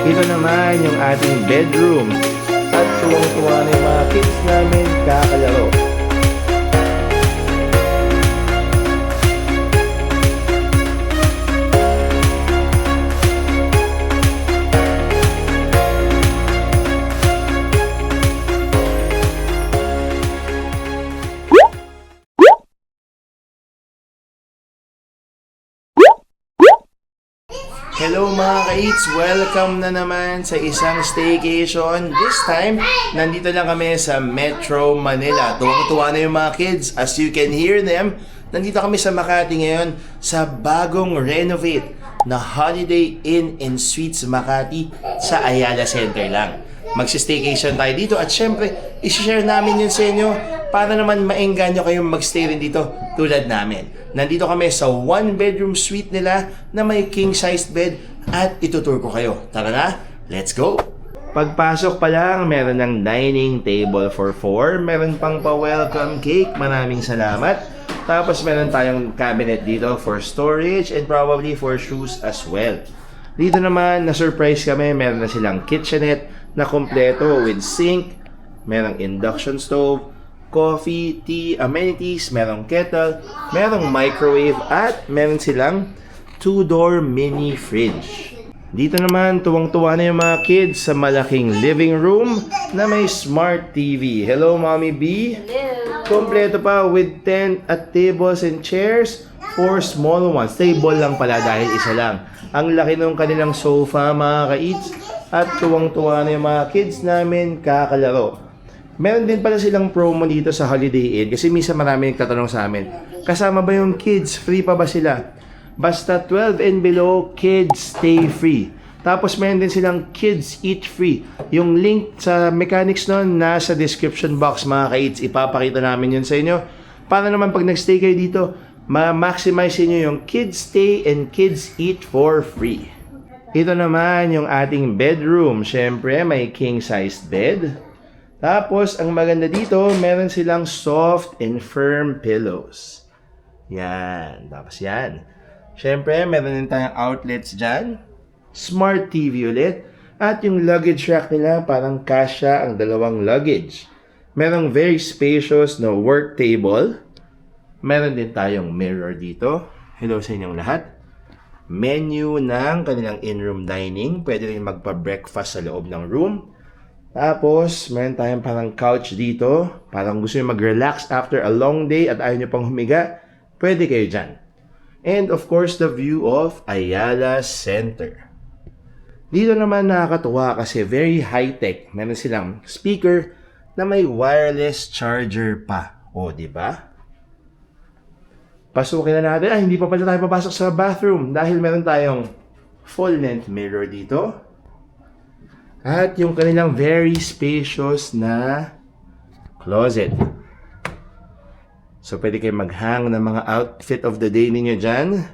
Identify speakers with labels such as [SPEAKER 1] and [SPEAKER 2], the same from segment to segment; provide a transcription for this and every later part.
[SPEAKER 1] Ito naman yung ating bedroom. At tuwang-tuwa na yung mga kids namin kakalaro. Hello mga ka-eats! Welcome na naman sa isang staycation. This time, nandito lang kami sa Metro Manila. Tuwang-tuwa na yung mga kids. As you can hear them, nandito kami sa Makati ngayon sa bagong renovate na Holiday Inn and Suites Makati sa Ayala Center lang. Magsi-staycation tayo dito at syempre, isi-share namin yun sa inyo para naman maengganyo kayong magstay rin dito tulad namin. Nandito kami sa one-bedroom suite nila na may king-sized bed at itutur ko kayo. Tara na, let's go! Pagpasok pa lang, meron ng dining table for 4. Meron pang pa-welcome cake. Maraming salamat. Tapos meron tayong cabinet dito for storage and probably for shoes as well. Dito naman, na-surprise kami. Meron na silang kitchenette na kompleto with sink, merong induction stove, coffee, tea, amenities, merong kettle, merong microwave, at meron silang 2-door mini fridge. Dito naman, tuwang-tuwa na yung mga kids sa malaking living room na may smart TV. Hello, Mommy B!
[SPEAKER 2] Hello!
[SPEAKER 1] Kompleto pa with tent at tables and chairs, 4 small ones. Table lang pala dahil isa lang. Ang laki ng kanilang sofa, mga ka-eats. At tuwang-tuwa na yung mga kids namin kakalaro. Meron din pala silang promo dito sa Holiday Inn kasi minsan marami nagtatanong sa amin, kasama ba yung kids? Free pa ba sila? Basta 12 and below, kids stay free. Tapos meron din silang kids eat free. Yung link sa mechanics nun nasa description box, mga ka-eats. Ipapakita namin yun sa inyo para naman pag nagstay kayo dito, ma-maximize nyo yung kids stay and kids eat for free. Ito naman yung ating bedroom. Siyempre, may king-sized bed. Tapos, ang maganda dito, meron silang soft and firm pillows. Yan. Tapos yan. Siyempre, meron din tayong outlets dyan. Smart TV ulit. At yung luggage rack nila, parang kasya ang dalawang luggage. Merong very spacious na work table. Meron din tayong mirror dito. Hello sa inyong lahat. Menu ng kanilang in-room dining. Pwede rin magpa-breakfast sa loob ng room. Tapos, meron tayong parang couch dito. Parang gusto nyo mag-relax after a long day at ayaw nyo pang humiga. Pwede kayo dyan. And of course, the view of Ayala Center. Dito naman nakakatuwa kasi very high-tech. Meron silang speaker na may wireless charger pa. O, di ba? Pasukin na natin. Hindi pa pala tayo papasok sa bathroom dahil meron tayong full-length mirror dito. At yung kanilang very spacious na closet. So, pwede kayo mag-hang ng mga outfit of the day ninyo dyan.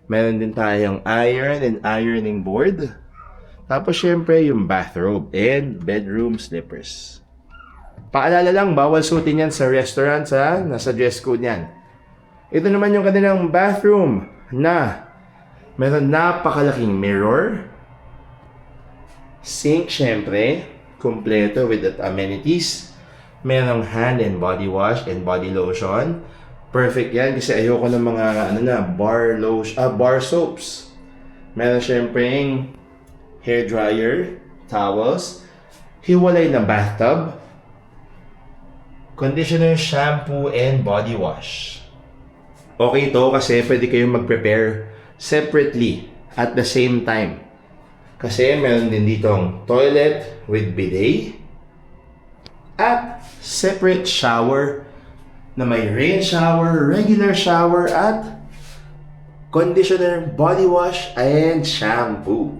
[SPEAKER 1] Meron din tayong iron and ironing board. Tapos, syempre, yung bathrobe and bedroom slippers. Paalala lang, bawal suotin yan sa restaurant, ha? Nasa dress code yan. Ito naman yung kanilang bathroom na meron napakalaking mirror, sink syempre, kompleto with the amenities, merong hand and body wash and body lotion. Perfect yan kasi ayoko ng mga bar soaps. Meron syempre hair dryer, towels, hiwalay na bathtub, conditioner, shampoo, and body wash. Okay ito kasi pwede kayong mag-prepare separately at the same time. Kasi meron din ditong toilet with bidet at separate shower na may rain shower, regular shower at conditioner, body wash, and shampoo.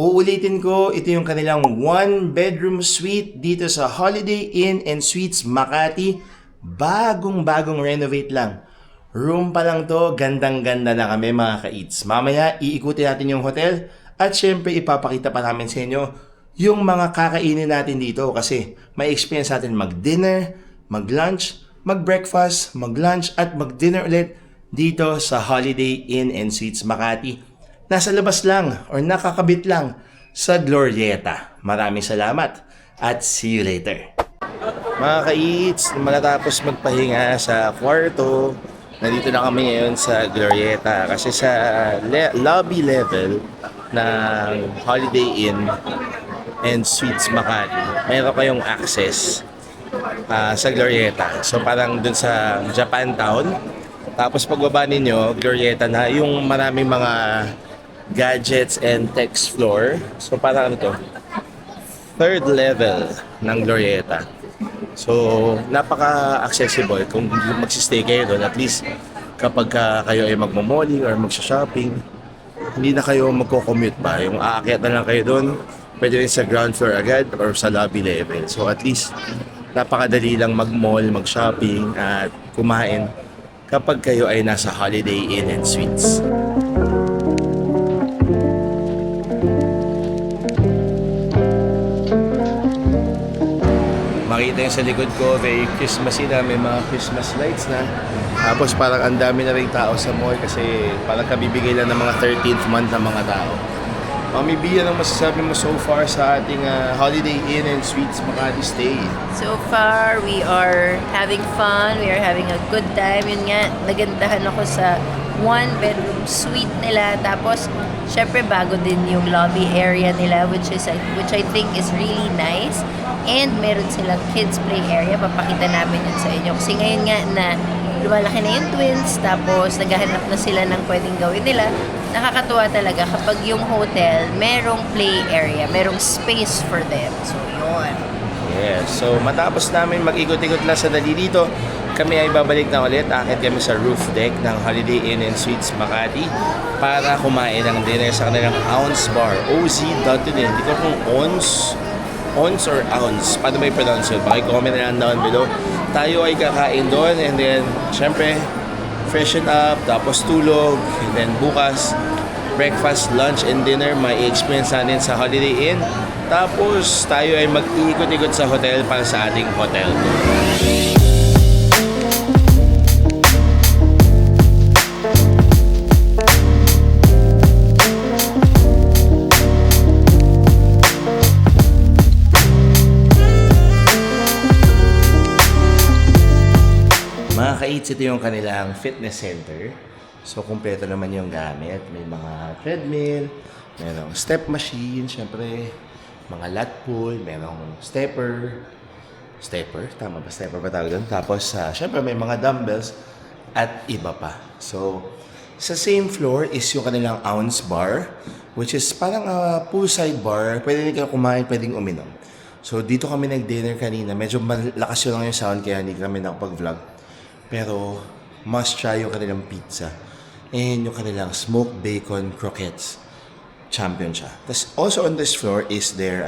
[SPEAKER 1] Uulitin ko, ito yung kanilang one-bedroom suite dito sa Holiday Inn and Suites Makati. Bagong-bagong renovate lang. Room pa lang to, gandang-ganda na kami mga ka-eats. Mamaya, iikutin natin yung hotel at syempre ipapakita pa namin sa inyo yung mga kakainin natin dito kasi may experience natin mag-dinner, mag-lunch, mag-breakfast, mag-lunch at mag-dinner ulit dito sa Holiday Inn and Suites Makati. Nasa labas lang or nakakabit lang sa Glorieta. Maraming salamat at see you later. Mga ka-eats, matapos magpahinga sa kwarto, nandito na kami ngayon sa Glorieta kasi sa lobby level ng Holiday Inn and Suites Makati, mayroon kayong access sa Glorieta. So parang dun sa Japantown. Tapos pagbaba ninyo, Glorieta na, yung maraming mga gadgets and text floor. So parang ano to, third level ng Glorieta. So napaka-accessible kung magsistay kayo doon. At least kapag kayo ay magmo-malling or magsha-shopping, hindi na kayo magko-commute pa. Yung aakyat na lang kayo doon, pwede rin sa ground floor agad or sa lobby level. So at least napakadali lang mag-mall, mag-shopping at kumain kapag kayo ay nasa Holiday Inn and Suites. Makita yung sa likod ko, very Christmassy na, may mga Christmas lights na. Tapos parang ang dami na rin tao sa mall kasi parang kabibigay lang ng mga 13th month ng mga tao. Mami B, anong masasabi mo so far sa ating Holiday Inn and Suites Makati stay?
[SPEAKER 2] So far, we are having fun. We are having a good time. Yun nga, nagandahan ako sa one-bedroom suite nila. Tapos, syempre bago din yung lobby area nila, which I think is really nice. And meron silang kids play area. Papakita namin yun sa inyo. Kasi ngayon nga na lumalaki na yung twins, tapos naghahanap na sila ng pwedeng gawin nila. Nakakatuwa talaga kapag yung hotel merong play area, merong space for them. So, yun.
[SPEAKER 1] Yes, so matapos namin mag-ikot-ikot na sandali dito, kami ay babalik na ulit. Akit kami sa roof deck ng Holiday Inn and Suites Makati para kumain ng dinner sa kanilang Ounce Bar. OZ.in. Hindi ko kung Ounce or Ounce. Paano may pronounce yun? Pakicomment na lang down below. Tayo ay kakain doon and then, syempre, freshen up, tapos tulog, and then bukas, breakfast, lunch, and dinner, may experience natin sa Holiday Inn. Tapos, tayo ay mag-iikot-ikot sa hotel para sa ating hotel tour. Mga ka-eats, ito yung kanilang fitness center. So, kumpleto naman yung gamit. May mga treadmill, mayroong step machine, syempre, mga lat pull, mayroong stepper. Stepper? Tama ba? Stepper ba tawag doon? Tapos, syempre, may mga dumbbells at iba pa. So, sa same floor is yung kanilang Ounce Bar, which is parang poolside bar. Pwede din kayo kumain, pwedeng uminom. So, dito kami nag-dinner kanina. Medyo malakas yun lang yung sound, kaya hindi kami nakapag-vlog. Pero must try yung kanilang pizza and yung kanilang smoked bacon croquettes. Champion siya. Tapos also on this floor is their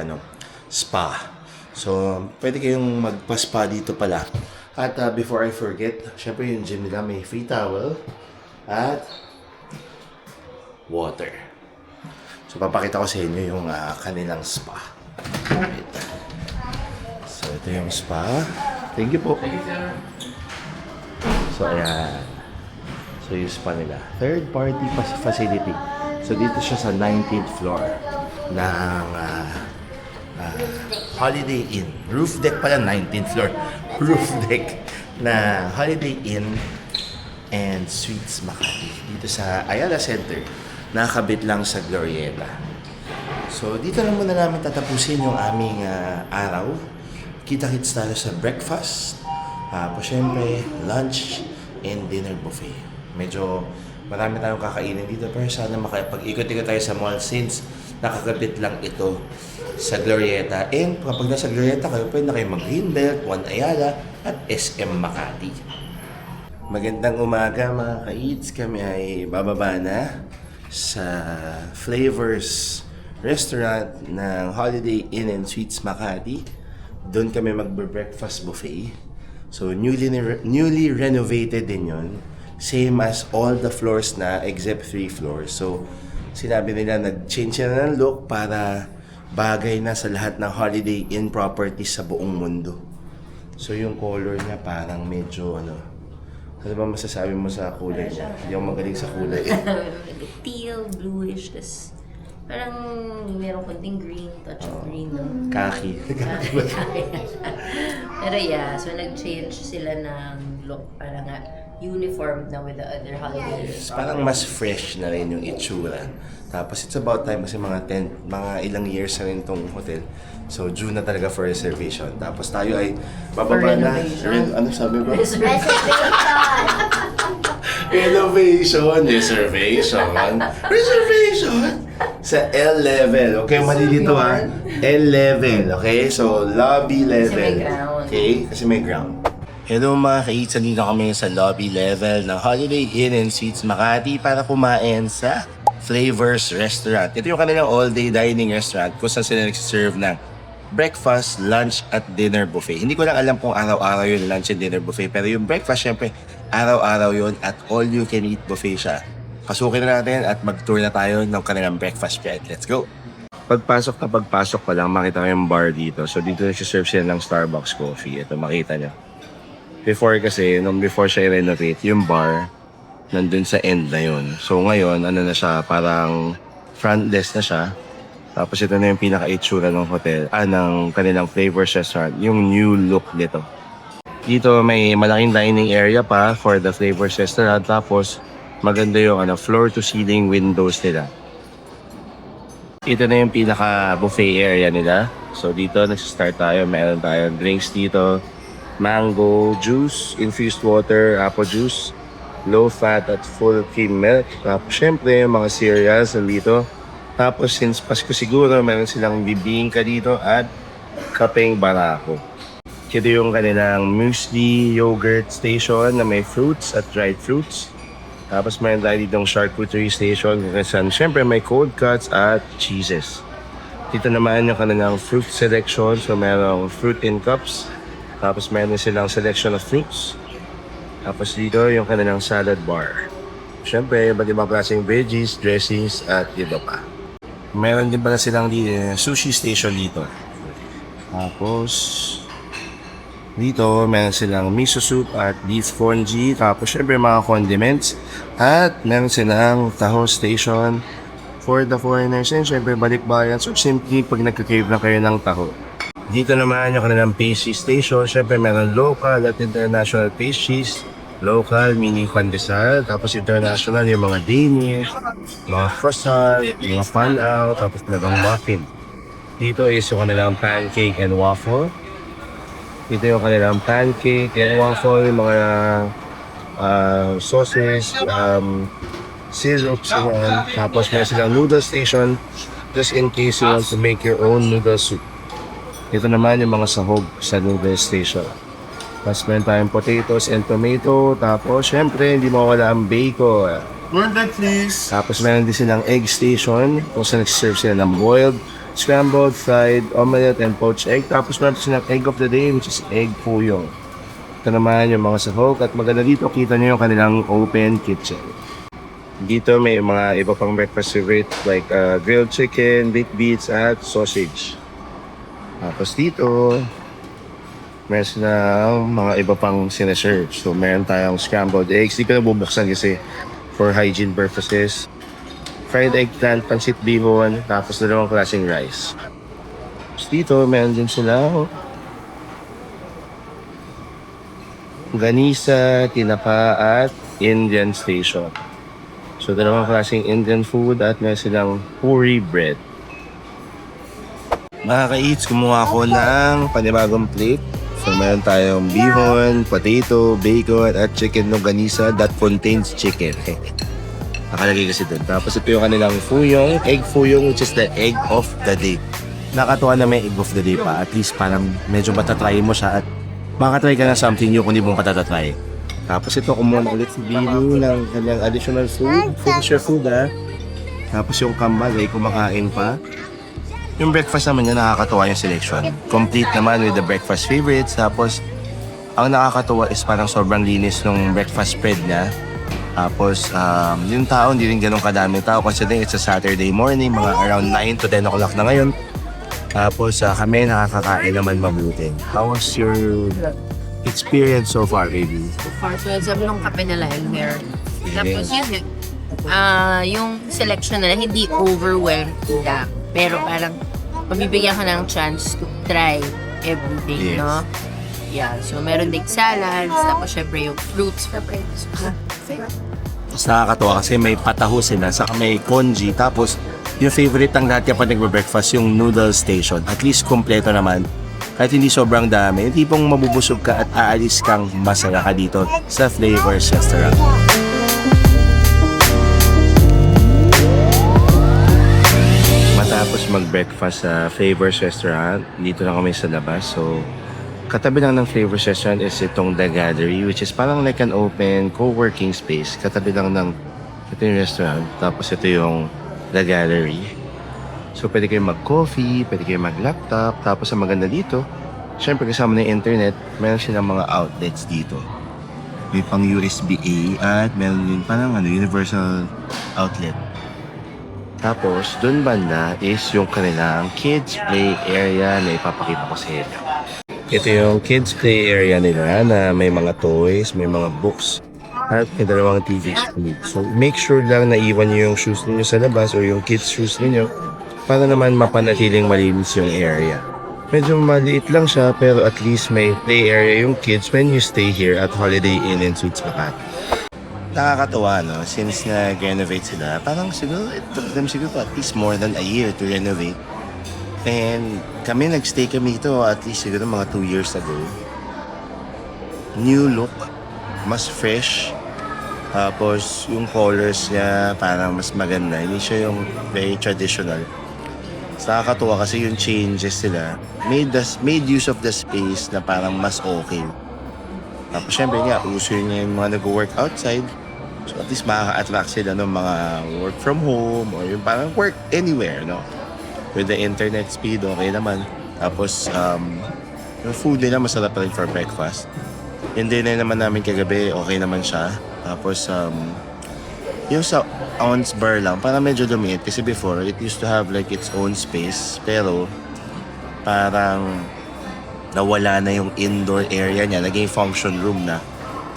[SPEAKER 1] spa. So pwede kayong magpa-spa dito pala. At before I forget, syempre yung gym nila may free towel at water. So papakita ko sa inyo yung kanilang spa. Wait. So ito yung spa. Thank you po. So, ayan. So, yung spa nila. Third party facility. So, dito siya sa 19th floor ng Holiday Inn. Roof deck pala, 19th floor. Roof deck na Holiday Inn and Suites Makati. Dito sa Ayala Center. Nakakabit lang sa Glorieta. So, dito lang muna namin tatapusin yung aming araw. Kita-kits tayo sa breakfast. Tapos syempre, lunch and dinner buffet. Medyo marami tayong kakainin dito pero sana makapag-ikot-ikot tayo sa mall since nakakabit lang ito sa Glorieta. And kapag nasa Glorieta kayo, pwede na kayo mag-Greenbelt, One Ayala at SM Makati. Magandang umaga mga ka-eats. Kami ay bababa na sa Flavors Restaurant ng Holiday Inn and Suites Makati. Doon kami magbe-breakfast buffet. So, newly renovated din yun. Same as all the floors na except 3 floors. So, sinabi nila nag-change na ng look para bagay na sa lahat ng Holiday Inn properties sa buong mundo. So, yung color niya parang medyo ano ba masasabi mo sa kulay niya? Hindi ako magaling sa kulay.
[SPEAKER 2] Teal, bluish, tas Parang merong konting green, touch of green, no?
[SPEAKER 1] Kaki.
[SPEAKER 2] Pero yeah, so nag-change sila ng look para nga uniform na with the other holidays.
[SPEAKER 1] Parang mas fresh na rin yung itsura. Tapos it's about time kasi mga ilang years na rin itong hotel. So June na talaga for reservation. Tapos tayo ay bababa na. Ano sabi mo? Renovation, reservation sa L level. Okay, malilito ha. L level, okay? So, lobby level.
[SPEAKER 2] may ground.
[SPEAKER 1] Okay? Kasi may ground. Hello mga ka-eats, nandito kami sa lobby level ng Holiday Inn and Suites Makati para kumain sa Flavors Restaurant. Ito yung kanilang all-day dining restaurant kung saan sila nagsiserve ng breakfast, lunch, at dinner buffet. Hindi ko lang alam kung araw-araw yung lunch and dinner buffet, pero yung breakfast, syempre, araw-araw yun at all-you-can-eat buffet siya. Pasukin na natin at mag-tour na tayo ng kanilang breakfast spread. Let's go! Pagpasok pa lang, makita ko yung bar dito. So, dito nagsiserve sila ng Starbucks coffee. Ito, makita nyo. Before kasi, before siya i-renovate, yung bar, nandun sa end na yun. So, ngayon, ano na siya, parang front desk na siya. Tapos ito na yung pinaka-itsura ng hotel, ng kanilang Flavors Restaurant, yung new look nito. Dito may malaking dining area pa for the Flavors Restaurant, tapos maganda yung floor-to-ceiling windows nila. Ito na yung pinaka-buffet area nila. So dito, nagsistart tayo, meron tayong drinks dito, mango juice, infused water, apple juice, low-fat at full cream milk. Tapos syempre, yung mga cereals nandito. Tapos since Pasko siguro, meron silang bibingka dito at kapeng barako. Ito yung kanilang muesli yogurt station na may fruits at dried fruits. Tapos meron tayo ditong charcuterie station kung saan syempre may cold cuts at cheeses. Dito naman yung kanilang fruit selection. So merong fruit in cups. Tapos meron silang selection of fruits. Tapos dito yung kanilang salad bar. Syempre, iba't ibang klaseng veggies, dressings at iba pa. Meron din pala silang sushi station dito. Tapos, dito meron silang miso soup at beef congee. Tapos, syempre mga condiments. At meron silang taho station for the foreigners. And syempre, balikbayan. So, simply, pag nagka-crave na kayo ng taho. Dito naman yung kanilang pastry station. Syempre, meron local at international pastries. Local, mini pandesal, tapos international yung mga Danish, mga croissant, mga fan out, tapos talagang muffin. Dito is yung kanilang pancake and waffle. Dito yung kanilang pancake and waffle, yung mga sauces, syrups, and tapos meron silang noodle station just in case you want to make your own noodle soup. Ito naman yung mga sahog sa noodle station. Tapos meron tayong potatoes and tomato. Tapos, syempre, hindi mawala ang bacon.
[SPEAKER 3] More that, please.
[SPEAKER 1] Tapos, meron din silang egg station. Kung saan nag-serve sila ng boiled, scrambled, fried, omelette, and poached egg. Tapos, meron silang egg of the day, which is egg fuyong. Ito naman yung mga sahog. At maganda dito, kita nyo yung kanilang open kitchen. Dito, may mga iba pang breakfast favorite like grilled chicken, baked beets, at sausage. Tapos dito, meron silang mga iba pang sineserve. So, meron tayong scrambled eggs. Di ko na bubuksan kasi for hygiene purposes. Fried eggplant, pancit bihon, tapos dalawang klaseng rice. Tapos dito, meron din silang ganisa, tinapa, at Indian station. So, dalawang klaseng Indian food at meron silang puri bread. Mga ka-eats, kumuha ako ng panibagong plate. So, meron tayong bihon, potato, bacon, at chicken longganisa that contains chicken. Nakalagay kasi dun. Tapos ito yung kanilang fuyong, egg fuyong, which is the egg of the day. Nakatuwa na may egg of the day pa. At least parang medyo matatry mo siya at makatry ka na something new kung di mo patatatry. Tapos ito, kumuha na ulit si Bilu ng kanyang additional food. Finisher food, ha. Tapos yung kambal ay kumakain pa. Yung breakfast naman niya, nakakatuwa yung selection. Complete naman with the breakfast favorites. Tapos, ang nakakatuwa is parang sobrang linis ng breakfast spread niya. Tapos, yung tao, hindi rin ganun kadaming tao. Considering it's a Saturday morning, mga around 9 to 10 o'clock na ngayon. Tapos, kami nakakakain naman mabuti. How was your experience so far, baby?
[SPEAKER 2] So far, so sabi nung kape nila, Elmer. Tapos yun, yung selection nila, hindi overwhelmed lang. Pero parang, mabibigyan ka ng chance to try everything,
[SPEAKER 1] Yes.
[SPEAKER 2] no? Yeah, so meron ding salads, tapos syempre yung fruits for breakfast.
[SPEAKER 1] Tapos nakakatuwa kasi may pataho sila, saka may congee, tapos yung favorite ng lahat kapag nagbe-breakfast, yung noodle station. At least kompleto naman. Kahit hindi sobrang dami, yung tipong mabubusog ka at aalis kang masaya ka dito sa Flavors Restaurant. Matapos mag-breakfast sa Flavors Restaurant, dito na kami sa labas. So, katabi lang ng Flavors Restaurant is itong The Gallery, which is parang like an open co-working space. Katabi lang ng ito yung restaurant, tapos ito yung The Gallery. So, pwede kayong mag-coffee, pwede kayong mag-laptop, tapos ang maganda dito, syempre kasama na yung internet, meron silang mga outlets dito. May pang USB-A at meron din parang universal outlet. Tapos, dun banda is yung kanilang kids play area na ipapakita ko sa inyo. Ito yung kids play area nila na may mga toys, may mga books, at may dalawang TV screen. So, make sure lang na iwan nyo yung shoes ninyo sa labas o yung kids shoes ninyo para naman mapanatiling malinis yung area. Medyo maliit lang siya pero at least may play area yung kids when you stay here at Holiday Inn and Suites Makati. Nakakatuwa, no? Since nag-renovate sila, parang siguro, it took them siguro at least more than a year to renovate. And kami, nag-stay kami dito at least siguro mga 2 years ago. New look, mas fresh. Tapos yung colors niya parang mas maganda. Hindi siya yung very traditional. Nakakatuwa kasi yung changes sila made use of the space na parang mas okay. Tapos syempre nga, uso yun yung mga nag-work outside. So at least makaka-attract sila ng mga work from home or yung parang work anywhere, no? With the internet speed, okay naman. Tapos, yung food nila masarap pa rin for breakfast. Yung dinner naman namin kagabi, okay naman siya. Tapos, yung sa ounce bar lang, parang medyo lumiit. Kasi before, it used to have like its own space. Pero, parang nawala na yung indoor area niya. Naging function room na.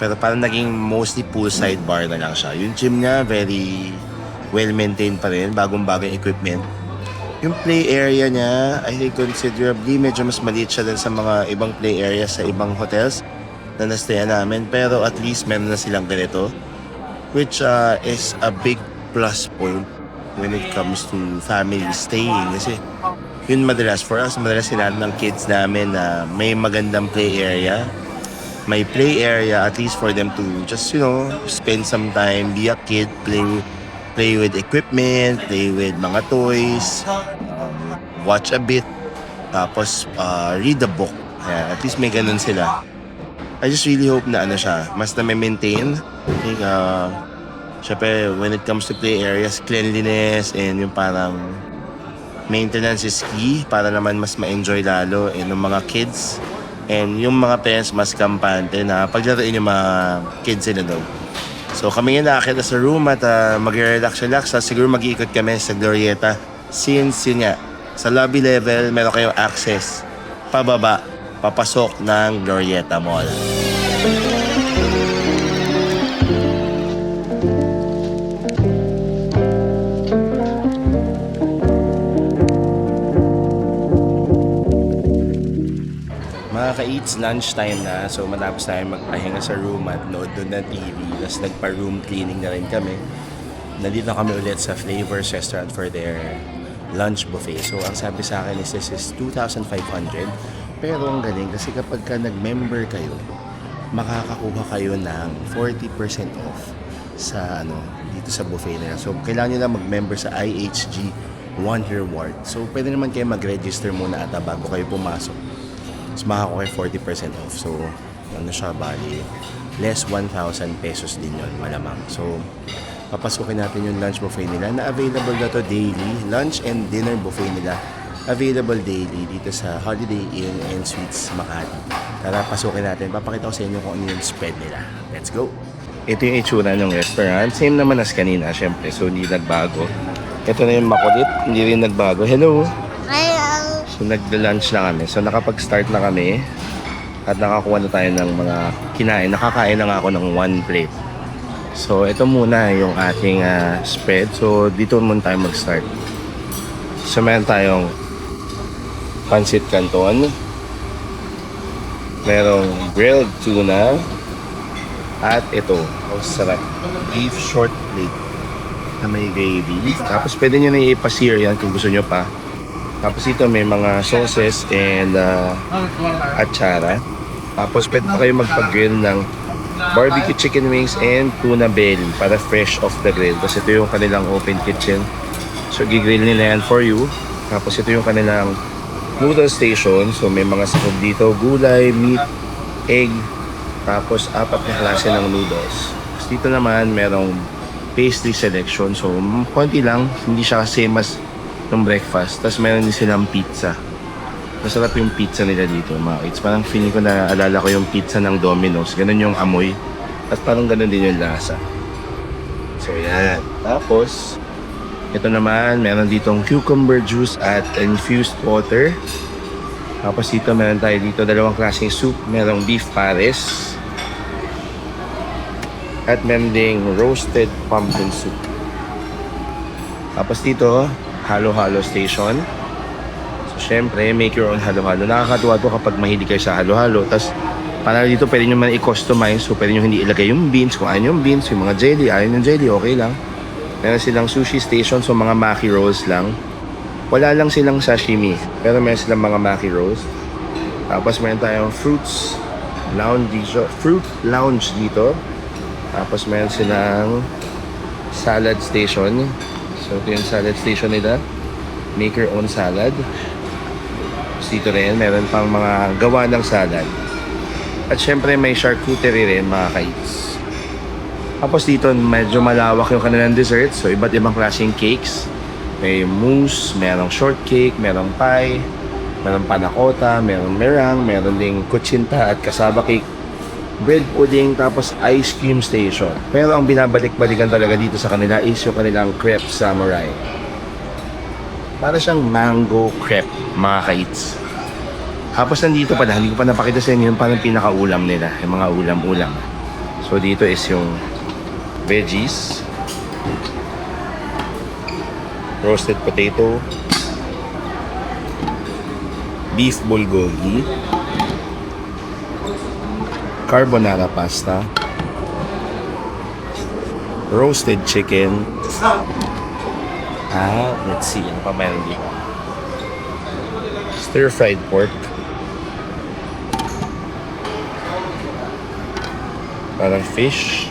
[SPEAKER 1] Pero parang naging mostly poolside bar na lang siya. Yung gym niya, very well-maintained pa rin. Bagong-bagong equipment. Yung play area niya, I think considerably, medyo mas maliit siya din sa mga ibang play area sa ibang hotels na nastayan namin. Pero at least meron na silang ganito. Which is a big plus point when it comes to family staying. Kasi yun madalas for us, madalas sinabi ng kids namin na may magandang play area. May play area at least for them to just, spend some time, be a kid, play with equipment, play with mga toys, watch a bit, tapos read a book. Yeah, at least may ganun sila. I just really hope na siya, mas na may maintain. I think, syempre, when it comes to play areas, cleanliness and yung parang maintenance is key para naman mas ma-enjoy lalo ng mga kids. And yung mga parents mas kampante na paglaruin yung mga kids nila doon. So kami nga nakakita sa room at mag-relax. Siguro mag-iikot kami sa Glorieta. Since yun nga, sa lobby level, meron kayong access pababa, papasok ng Glorieta Mall. Mga ka-eats, lunchtime na. So matapos tayo magpahinga sa room at nood doon ng TV. Tapos nagpa-room cleaning na rin kami. Nandito kami ulit sa Flavors Restaurant for their lunch buffet. So ang sabi sa akin is this is 2,500. Pero ang galing kasi kapag ka nag-member kayo, makakakuha kayo ng 40% off sa dito sa buffet nila. So kailangan nyo lang mag-member sa IHG One Reward. So pwede naman kayo mag-register muna ata bago kayo pumasok. Mas makakuha 40% off. So, siya, bali, less 1,000 pesos din yun, malamang. So, papasukin natin yung lunch buffet nila na available na to daily. Lunch and dinner buffet nila available daily dito sa Holiday Inn and Suites Makati. Tara, pasukin natin. Papakita ko sa inyo kung ano yung spread nila. Let's go! Ito yung itsura ng restaurant. Same naman as kanina, syempre. So, hindi nagbago. Ito na yung makulit. Hindi rin nagbago. Hello! So nag-lunch na kami. So nakapag-start na kami at nakakuha na tayo ng mga kinain. Nakakain na nga ako ng 1 plate. So, ito muna yung ating spread. So, dito muna tayo mag-start. So, meron tayong pancit canton. Merong grilled tuna. At ito, ang sarap. Beef short plate na may gravy. Tapos, pwede nyo na i-pa-sear yan kung gusto nyo pa. Tapos, ito may mga sauces and atsara. Tapos, pwede pa kayo magpag-grill ng barbecue chicken wings and tuna belly para fresh off the grill. Tapos ito yung kanilang open kitchen. So gigrill nila yan for you. Tapos ito yung kanilang noodle station. So may mga sakog dito, gulay, meat, egg. Tapos 4 na klase ng noodles. Tapos dito naman merong pastry selection. So konti lang, hindi siya same as ng breakfast. Tapos meron din silang pizza. Masarap yung pizza nila dito, mga kids. Parang feeling ko na alala ko yung pizza ng Domino's. Ganun yung amoy. At parang ganun din yung lasa. So, yan. Tapos, ito naman, meron ditong cucumber juice at infused water. Tapos dito, meron tayo dito dalawang klaseng soup. Merong beef pares. At meron ding roasted pumpkin soup. Tapos dito, halo-halo station. Siyempre, make your own halo-halo. Nakakatuwa to kapag mahilig kayo sa halo-halo. Tapos, para dito pwede nyo man i-customize. So, pwede nyo hindi ilagay yung beans. Kung ayaw yung beans, yung mga jelly, ayaw yung jelly, okay lang. Meron silang sushi station. So, mga maki rolls lang. Wala lang silang sashimi. Pero meron silang mga maki rolls. Tapos, meron tayong fruit lounge dito. Tapos, meron silang salad station. So, ito yung salad station nila. Make your own salad. Dito rin, meron pang mga gawa ng salad. At syempre may charcuterie rin, mga kites. Tapos dito, medyo malawak yung kanilang dessert. So, iba't ibang klaseng cakes. May mousse, merong shortcake, merong pie, merong panakota, merong meringue, meron ding kutsinta at kasaba cake, bread pudding, tapos ice cream station. Pero ang binabalik-balikan talaga dito sa kanila is yung kanilang crepe samurai. Para siyang mango crepe, mga kites. Tapos nandito pala, hindi ko pa napakita sa inyo yung parang pinakaulam nila, yung mga ulam-ulam. So dito is yung veggies, roasted potato, beef bulgogi, carbonara pasta, roasted chicken. Let's see, ano pa meron dito? Stir-fried pork. Parang fish.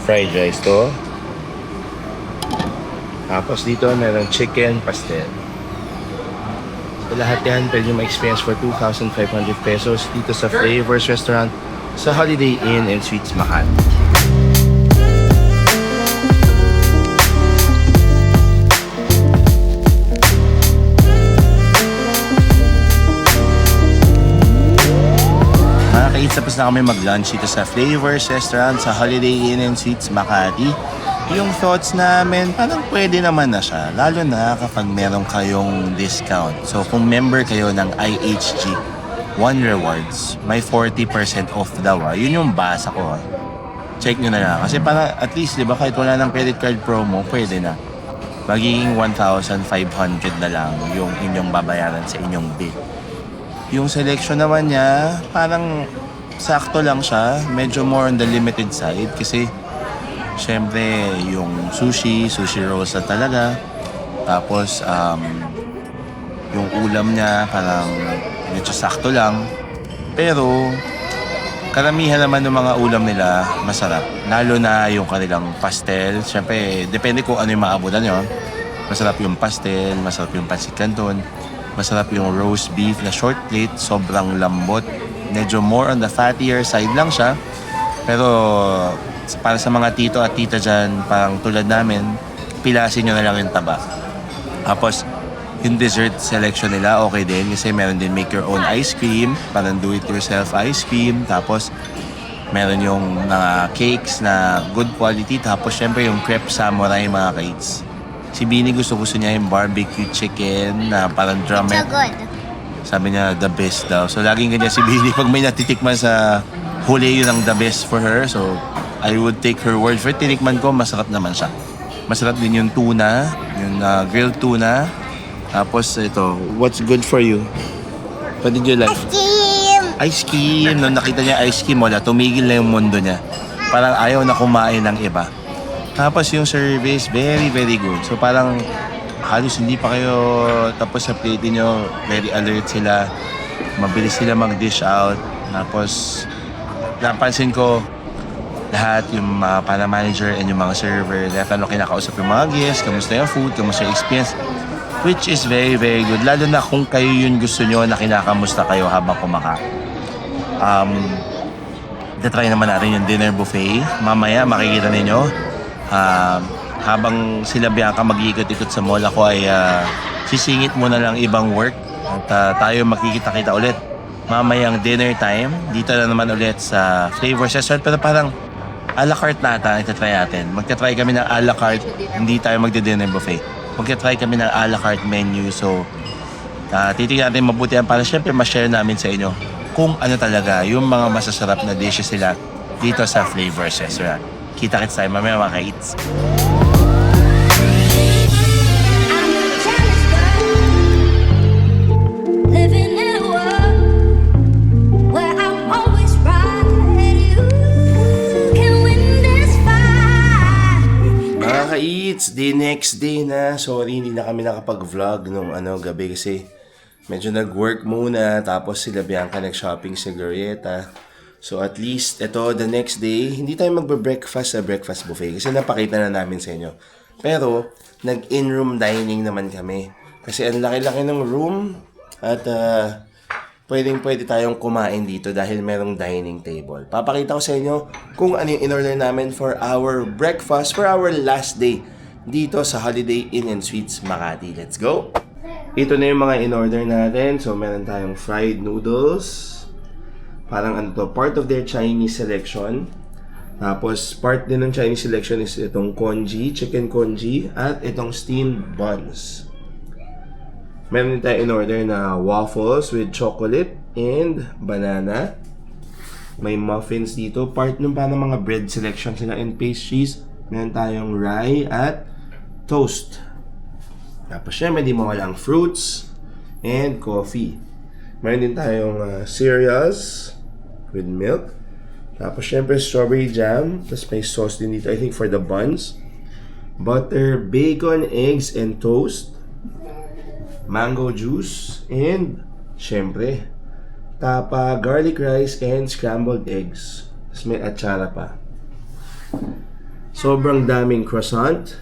[SPEAKER 1] Fried rice to. Tapos dito meron chicken pastel. So lahat yan pwede ma-experience for 2,500 pesos dito sa Flavors Restaurant sa Holiday Inn and Suites Makati. Tapos na kami mag-lunch dito sa Flavors Restaurant sa Holiday Inn and Suites Makati. Yung thoughts namin, parang pwede naman na siya. Lalo na kapag meron kayong discount. So kung member kayo ng IHG One Rewards, may 40% off daw. Yun yung basa ko. Check nyo na lang. Kasi para at least, di ba, kahit wala ng credit card promo, pwede na. Magiging 1,500 na lang yung inyong babayaran sa inyong bill. Yung selection naman niya, parang sakto lang siya. Medyo more on the limited side kasi syempre yung sushi rolls na talaga. Tapos yung ulam niya parang medyo sakto lang. Pero karamihan naman ng mga ulam nila masarap. Lalo na yung kanilang pastel. Syempre depende kung ano yung maabutan nyo. Masarap yung pastel, masarap yung pancit canton, masarap yung roast beef na short plate, sobrang lambot. Medyo more on the fattier side lang siya. Pero para sa mga tito at tita dyan, parang tulad namin, pilasin nyo na lang yung taba. Tapos, yung dessert selection nila, okay din. Kasi meron din make your own ice cream, parang do-it-yourself ice cream. Tapos, meron yung mga cakes na good quality. Tapos, syempre yung crepe samurai, mga kids. Si Bini gusto niya yung barbecue chicken na parang drumette.
[SPEAKER 3] So good.
[SPEAKER 1] Sabi niya, the best daw. So, laging ganyan si Bini. Pag may natitikman sa huli, yun ang the best for her. So, I would take her word for it. Tinikman ko, masarap naman siya. Masarap din yung tuna, yung grilled tuna. Tapos ito, what's good for you? What did you like? Ice cream! Nung nakita niya ice cream, wala, tumigil na yung mundo niya. Parang ayaw na kumain ng iba. Tapos yung service, very, very good. So parang halos hindi pa kayo tapos sa plate niyo, very alert sila. Mabilis sila mag-dish out. Tapos, napansin ko, lahat yung para manager and yung mga server, lahat kinakausap yung mga guests, kamusta yung food, kamusta yung experience. Which is very, very good. Lalo na kung kayo yung gusto nyo na kinakamusta kayo habang kumakain. Try naman natin yung dinner buffet. Mamaya makikita ninyo. Habang sila Bianca mag-iikot-ikot sa mall, ako ay sisingit muna lang ibang work. At tayo makikita-kita ulit. Mamayang dinner time. Dito na naman ulit sa Flavors Restaurant. Pero parang a la carte nata itatry natin. Magta-try kami ng a la carte. Hindi tayo magdi-dinner buffet. Magta-try kami ng a la carte menu. So, titignan natin mabuti yan para syempre ma-share namin sa inyo kung ano talaga yung mga masasarap na dishes sila dito sa Flavors Restaurant. Kita-kits tayo mamaya mga ka-eats.
[SPEAKER 3] Living in a world where I'm always right. You can win this fight.
[SPEAKER 1] Mga ka-eats, the next day na. Sorry, hindi na kami nakapag-vlog nung gabi kasi medyo nag-work muna. Tapos sila Bianca nag-shopping sa Glorieta. So at least, ito, the next day, hindi tayo magbe-breakfast sa breakfast buffet kasi napakita na namin sa inyo. Pero, nag-in-room dining naman kami. Kasi ang laki-laki ng room at pwede tayong kumain dito dahil merong dining table. Papakita ko sa inyo kung ano yung in-order namin for our breakfast, for our last day dito sa Holiday Inn and Suites Makati. Let's go! Ito na yung mga in-order natin. So, meron tayong fried noodles. Parang part of their Chinese selection. Tapos, part din ng Chinese selection is itong congee, chicken congee, at itong steamed buns. Meron din tayo in-order na waffles with chocolate and banana. May muffins dito. Part ng parang mga bread selection sila and pastries. Meron tayong rye at toast. Tapos syempre, di mawala ang fruits and coffee. Meron din tayong cereals with milk. Tapos syempre, strawberry jam. Tapos may sauce din dito, I think, for the buns. Butter, bacon, eggs, and toast. Mango juice. And, syempre, tapa, garlic rice, and scrambled eggs. Tapos may atsara pa. Sobrang daming croissant,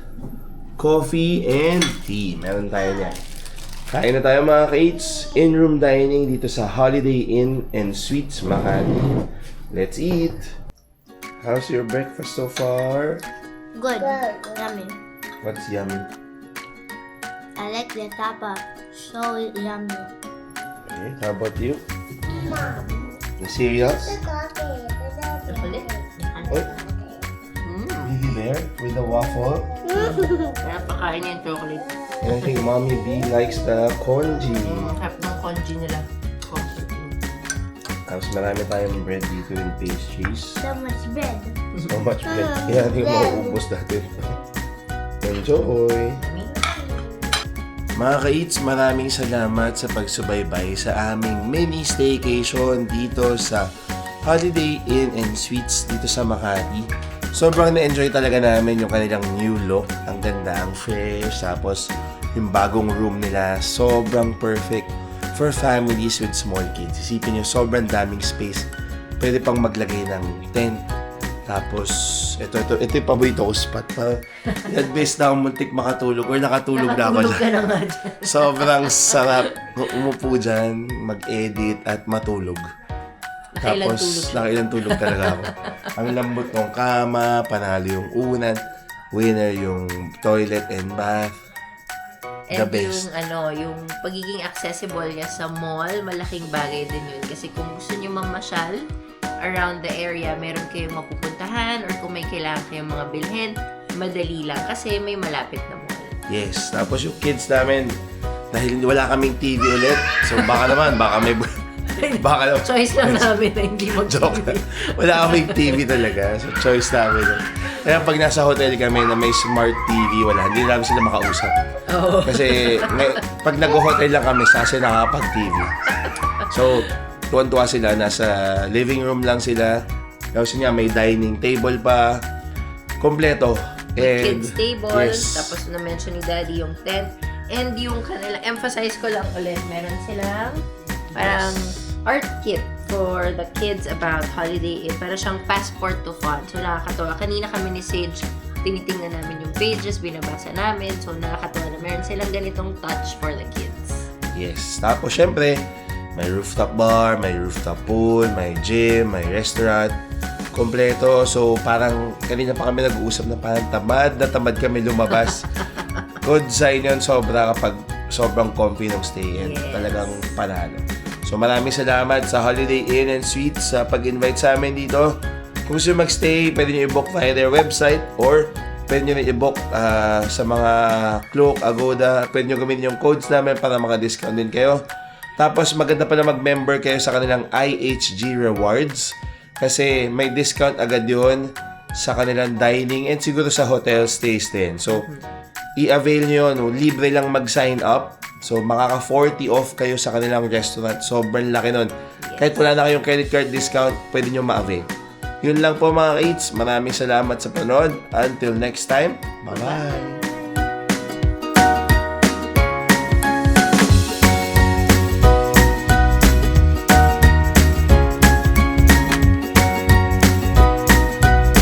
[SPEAKER 1] coffee, and tea. Meron tayo niyan. Kain na tayo mga ka-eats. In-room dining dito sa Holiday Inn and Suites Makati. Let's eat! How's your breakfast so far?
[SPEAKER 3] Good. Yummy.
[SPEAKER 1] What's yummy?
[SPEAKER 3] I like the tapa. So yummy.
[SPEAKER 1] Okay, how about you? The cereals?
[SPEAKER 2] Chocolate.
[SPEAKER 1] Oy, Baby Bear with the waffle.
[SPEAKER 2] Kaya pakain niya yung chocolate.
[SPEAKER 1] And I think Mommy B likes the congee.
[SPEAKER 2] Harap ng congee nila.
[SPEAKER 1] Tapos marami tayong bread dito and pastries.
[SPEAKER 3] So much bread.
[SPEAKER 1] So much bread. Kaya hindi ko mauubos natin. Enjoy! Mga ka-eats, maraming salamat sa pagsubaybay sa aming mini staycation dito sa Holiday Inn and Suites dito sa Makati. Sobrang na-enjoy talaga namin yung kanilang new look. Ang ganda, ang fresh. Tapos yung bagong room nila, sobrang perfect for families with small kids. Isipin nyo, sobrang daming space. Pwede pang maglagay ng tent. Tapos, ito yung paborito ko spot. Best na akong muntik makatulog or nakatulog na ako
[SPEAKER 2] Nakatulog ka
[SPEAKER 1] dyan.
[SPEAKER 2] na nga dyan.
[SPEAKER 1] Sobrang sarap umupo dyan, mag-edit at matulog.
[SPEAKER 2] Nakailang
[SPEAKER 1] Tapos,
[SPEAKER 2] tulog siya.
[SPEAKER 1] nakailang tulog talaga ako. Ang lambot ng kama, panalo yung unan, winner yung toilet and bath. The
[SPEAKER 2] And
[SPEAKER 1] best.
[SPEAKER 2] yung pagiging accessible niya sa mall, malaking bagay din yun. Kasi kung gusto niyo mamasyal around the area, meron kayong mapupuntahan or kung may kailangan kayong mga bilhin, madali lang kasi may malapit na mall.
[SPEAKER 1] Yes, tapos yung kids namin, dahil wala kaming TV ulit, so baka may Baka lang.
[SPEAKER 2] Choice lang namin na hindi
[SPEAKER 1] Joke
[SPEAKER 2] mag-TV.
[SPEAKER 1] lang. Wala kaming TV talaga. So, choice namin. Kaya pag nasa hotel kami na may smart TV, hindi namin sila makausap.
[SPEAKER 2] Oo.
[SPEAKER 1] Kasi pag nag-hotel lang kami, sasa nakapag-TV. So, tuwan-tuwa sila. Nasa living room lang sila. Tapos nga, may dining table pa. Kompleto. And,
[SPEAKER 2] Kids table,
[SPEAKER 1] yes.
[SPEAKER 2] tapos na-mention ni Daddy yung tent, and yung kanila, emphasize ko lang ulit, meron silang parang art kit for the kids about Holiday Inn. Para siyang passport to fun. So, nakakatawa. Kanina kami ni Sage, tinitingnan namin yung pages, binabasa namin. So, nakakatawa na meron silang ganitong touch for the kids.
[SPEAKER 1] Yes. Tapos, syempre, may rooftop bar, may rooftop pool, may gym, may restaurant. Kompleto. So, parang kanina pa kami nag-uusap na parang tamad kami lumabas. Good sign yun sobra kapag sobrang comfy ng stay and
[SPEAKER 2] Yes.
[SPEAKER 1] talagang panalo. So, maraming salamat sa Holiday Inn and Suites sa pag-invite sa amin dito. Kung gusto nyo mag-stay, pwede nyo i-book via their website or pwede nyo rin i-book sa mga Klook, Agoda. Pwede nyo gamitin yung codes namin para maka-discount din kayo. Tapos, maganda pa na mag-member kayo sa kanilang IHG Rewards. Kasi may discount agad yun sa kanilang dining and siguro sa hotel stays din. So, i-avail nyo yun. Libre lang mag-sign up. So, makaka 40 off kayo sa kanilang restaurant. Sobrang laki nun. Kahit wala na kayong credit card discount, pwede nyo ma-avail. Yun lang po mga ka-eats. Maraming salamat sa panood. Until next time, bye-bye!